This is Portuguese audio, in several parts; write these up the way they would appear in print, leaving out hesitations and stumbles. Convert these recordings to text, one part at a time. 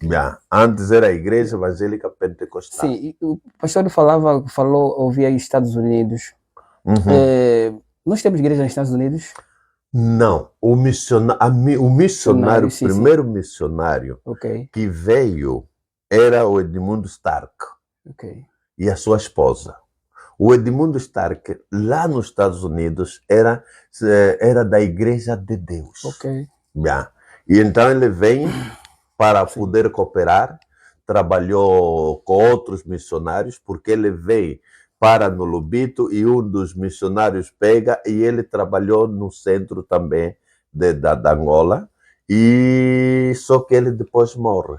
Yeah. Antes era a Igreja Evangélica Pentecostal. Sim, e o pastor falou, ouvia aí Estados Unidos. Uhum. Nós temos igreja nos Estados Unidos? Não, o missionário, Sim, primeiro missionário Ok, que veio era o Edmundo Stark ok, e a sua esposa. O Edmundo Stark, lá nos Estados Unidos, era da Igreja de Deus. ok. Yeah. E então ele vem para Sim. poder cooperar, trabalhou com outros missionários, porque ele veio para no Lubito e um dos missionários pega e ele trabalhou no centro também da Angola, e só que ele depois morre.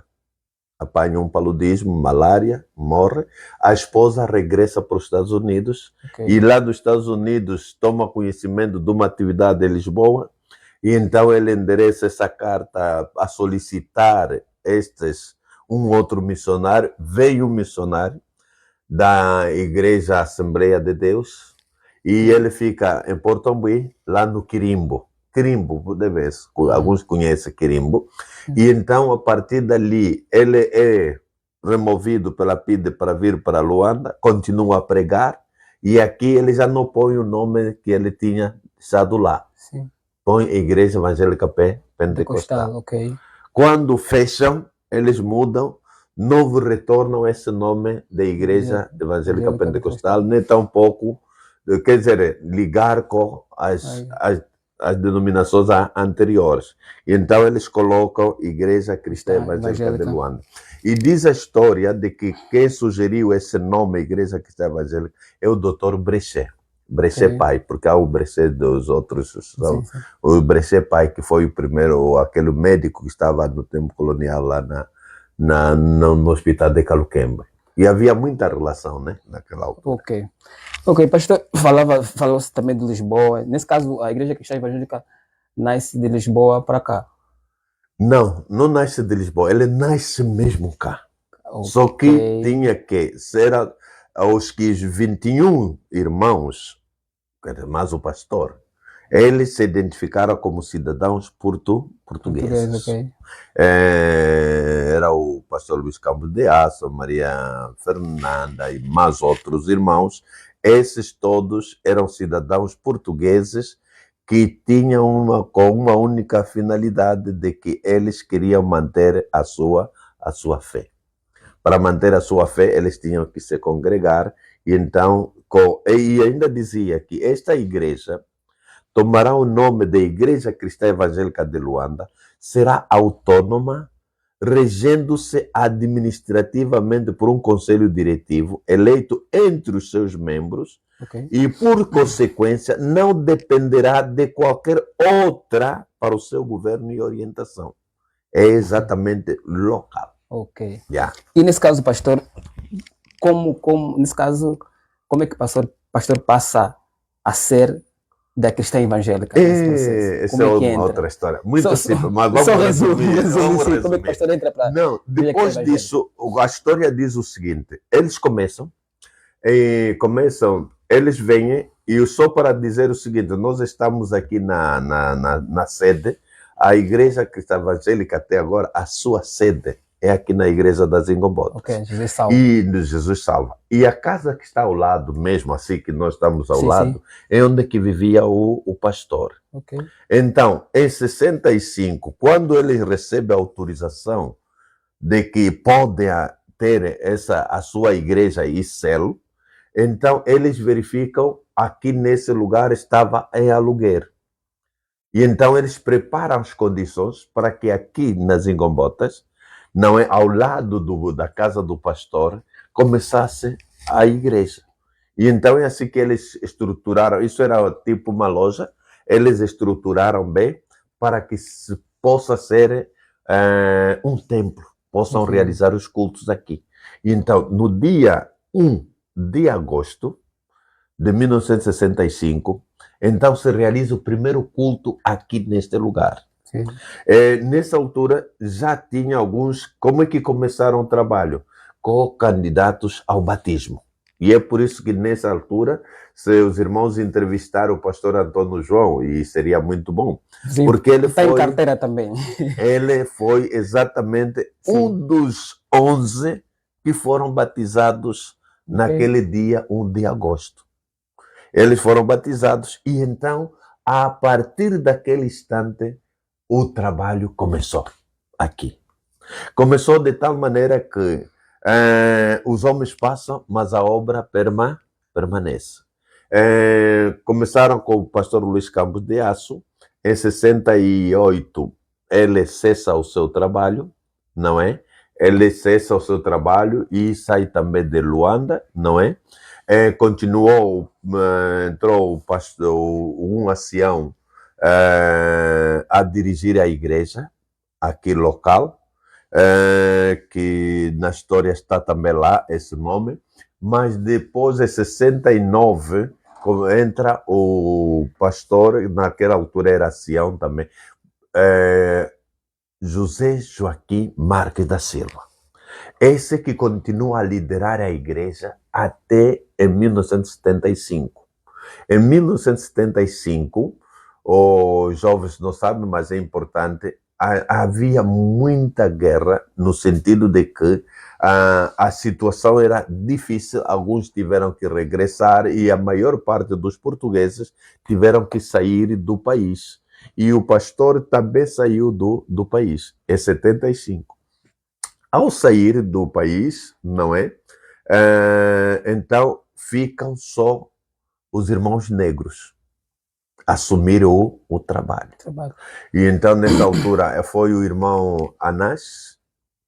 Apanha um paludismo, malária, morre. A esposa regressa para os Estados Unidos e lá nos Estados Unidos toma conhecimento de uma atividade em Lisboa e então ele endereça essa carta a solicitar um outro missionário. Veio um missionário da Igreja Assembleia de Deus e ele fica em Portombuí, lá no Quirimbo. Quirimbo, alguns conhecem Quirimbo. E então, a partir dali, ele é removido pela PIDE para vir para Luanda, continua a pregar, e aqui ele já não põe o nome que ele tinha deixado lá. Sim. Põe Igreja Evangélica Pentecostal. Ok. Quando fecham, eles mudam, não retornam esse nome da Igreja Evangélica Pentecostal, nem tampouco, quer dizer, ligar com as denominações anteriores. E então eles colocam Igreja Cristã Evangélica de Luanda. E diz a história de que quem sugeriu esse nome, Igreja Cristã Evangélica, é o Dr. Brechet. Brechet pai, porque há o Brechet dos outros. O Brechet pai, que foi o primeiro, aquele médico que estava no tempo colonial lá no hospital de Caluquembe. E havia muita relação, né, naquela altura. Ok, pastor, falou-se também de Lisboa. Nesse caso, a Igreja Cristã Evangélica nasce de Lisboa para cá? Não, não nasce de Lisboa, ele nasce mesmo cá. Só que tinha que ser aos que os 21 irmãos, mais o pastor, eles se identificaram como cidadãos portugueses. Era o pastor Luís Campos de Aço, Maria Fernanda e mais outros irmãos. Esses todos eram cidadãos portugueses que tinham com uma única finalidade de que eles queriam manter a sua fé. Para manter a sua fé, eles tinham que se congregar, e então, e ainda dizia que esta igreja tomará o nome de Igreja Cristã Evangélica de Luanda, será autônoma, regendo-se administrativamente por um conselho diretivo eleito entre os seus membros, e, por consequência, não dependerá de qualquer outra para o seu governo e orientação. É exatamente local. E nesse caso, pastor, como é que o pastor passa a ser da cristã evangélica? Essa é uma outra história. Muito simples, mas vamos resumir. Como é que o pastor entra para... Não, depois disso, a história diz o seguinte: eles começam, eles vêm, e só para dizer o seguinte, nós estamos aqui na sede, a Igreja Cristã Evangélica até agora, a sua sede é aqui na Igreja das Ingombotas. Jesus salva. E Jesus salva. E a casa que está ao lado, mesmo assim que nós estamos ao lado, é onde que vivia o pastor. Então, em 65, quando ele recebe a autorização de que pode ter a sua igreja e céu, então eles verificam aqui nesse lugar estava em aluguer. E então eles preparam as condições para que aqui nas Ingombotas, não é, ao lado da casa do pastor, começasse a igreja. E então é assim que eles estruturaram, isso era tipo uma loja, eles estruturaram bem para que possa ser um templo, possam realizar os cultos aqui. E então, no dia 1 de agosto de 1965, então se realiza o primeiro culto aqui neste lugar. Nessa altura já tinha alguns, como é que começaram o trabalho? Com candidatos ao batismo. E é por isso que nessa altura, se os irmãos entrevistaram o pastor Antônio João, e seria muito bom, Sim, porque ele está foi, em carteira também. Ele foi exatamente um dos 11 que foram batizados naquele dia, 1 de agosto. Eles foram batizados e então, a partir daquele instante, o trabalho começou aqui. Começou de tal maneira que os homens passam, mas a obra permanece. Começaram com o pastor Luiz Campos de Aço. Em 68, ele cessa o seu trabalho, não é? Ele cessa o seu trabalho e sai também de Luanda, não é? Continuou, entrou o pastor, um ancião a dirigir a igreja aqui local, que na história está também lá esse nome, mas depois em 69 entra o pastor, naquela altura era ancião também, José Joaquim Marques da Silva. Esse que continua a liderar a igreja até em 1975. Em 1975, os jovens não sabem, mas é importante, havia muita guerra, no sentido de que a situação era difícil, alguns tiveram que regressar e a maior parte dos portugueses tiveram que sair do país. E o pastor também saiu do país, em 75. Ao sair do país, não é? Então ficam só os irmãos negros assumir o trabalho. E então, nessa altura, foi o irmão Anás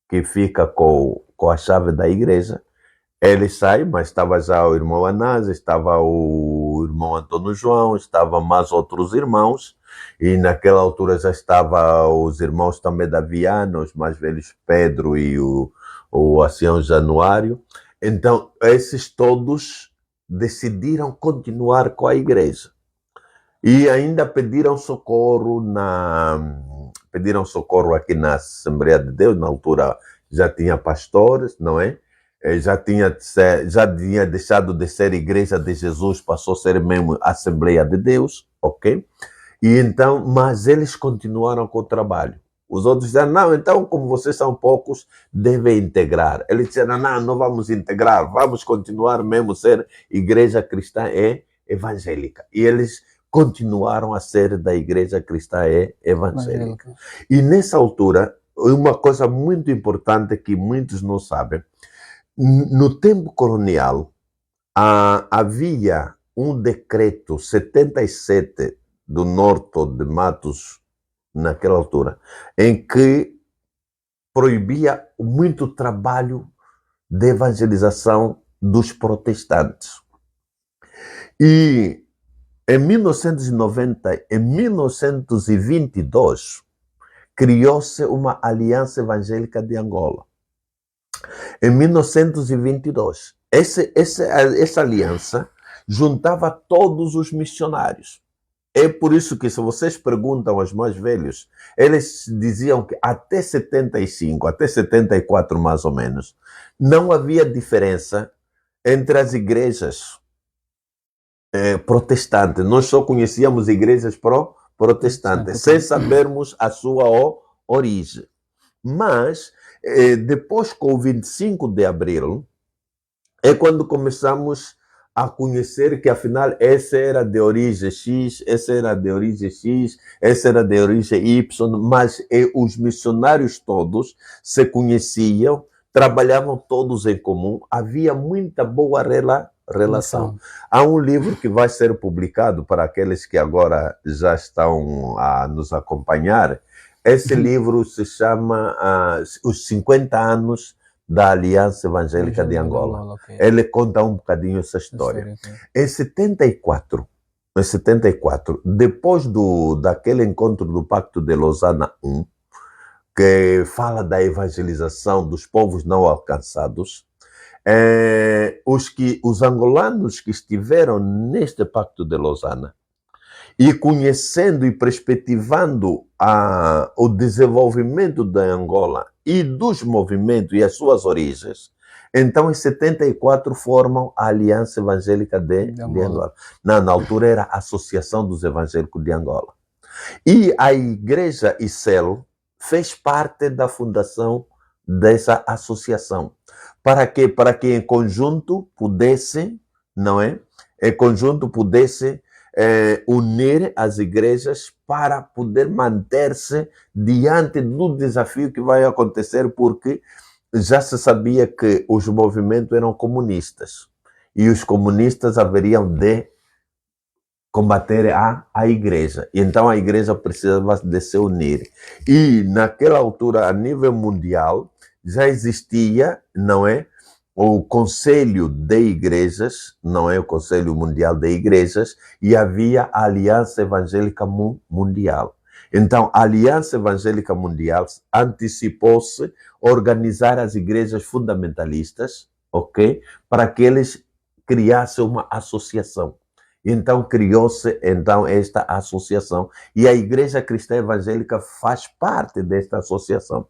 que fica com a chave da igreja. Ele sai, mas estava já o irmão Anás, estava o irmão Antônio João, estavam mais outros irmãos, e naquela altura já estavam os irmãos também da Viana, os mais velhos Pedro e o ancião Januário. Então, esses todos decidiram continuar com a igreja. E ainda pediram socorro aqui na Assembleia de Deus. Na altura já tinha pastores, não é? Já tinha deixado de ser Igreja de Jesus, passou a ser mesmo Assembleia de Deus, ok? E então, mas eles continuaram com o trabalho. Os outros disseram, não, então como vocês são poucos, devem integrar. Eles disseram, não vamos integrar, vamos continuar mesmo a ser Igreja Cristã Evangélica. E eles continuaram a ser da Igreja Cristã Evangélica. E nessa altura, uma coisa muito importante que muitos não sabem, no tempo colonial, havia um decreto 77 do Norte de Matos, naquela altura, em que proibia muito trabalho de evangelização dos protestantes. E em 1922, criou-se uma Aliança Evangélica de Angola. Em 1922, essa aliança juntava todos os missionários. É por isso que, se vocês perguntam aos mais velhos, eles diziam que até 75, até 74 mais ou menos, não havia diferença entre as igrejas protestantes. Nós só conhecíamos igrejas protestantes, sem sabermos a sua origem. Mas, depois, com o 25 de abril, é quando começamos a conhecer que, afinal, essa era de origem X, essa era de origem X, essa era de origem Y, mas os missionários todos se conheciam, trabalhavam todos em comum, havia muita boa relação. Há um livro que vai ser publicado para aqueles que agora já estão a nos acompanhar. Esse livro se chama Os 50 anos da Aliança Evangélica de Angola. Okay. Ele conta um bocadinho essa história. Em 74, depois daquele encontro do Pacto de Lausanne I, que fala da evangelização dos povos não alcançados, os angolanos que estiveram neste Pacto de Lausanne e conhecendo e perspectivando o desenvolvimento da Angola e dos movimentos e as suas origens, Então, em 74, formam a Aliança Evangélica de Angola. Na altura era a Associação dos Evangélicos de Angola. E a Igreja ICEL fez parte da fundação dessa associação. Para quê? Para que em conjunto pudesse, não é? Em conjunto pudesse unir as igrejas para poder manter-se diante do desafio que vai acontecer, porque já se sabia que os movimentos eram comunistas e os comunistas haveriam de combater a igreja. E então a igreja precisava de se unir. E naquela altura, a nível mundial, já existia, não é? O Conselho de Igrejas, não é? O Conselho Mundial de Igrejas, e havia a Aliança Evangélica Mundial. Então, a Aliança Evangélica Mundial antecipou-se a organizar as igrejas fundamentalistas, ok? Para que eles criassem uma associação. Então, criou-se esta associação. E a Igreja Cristã Evangélica faz parte desta associação.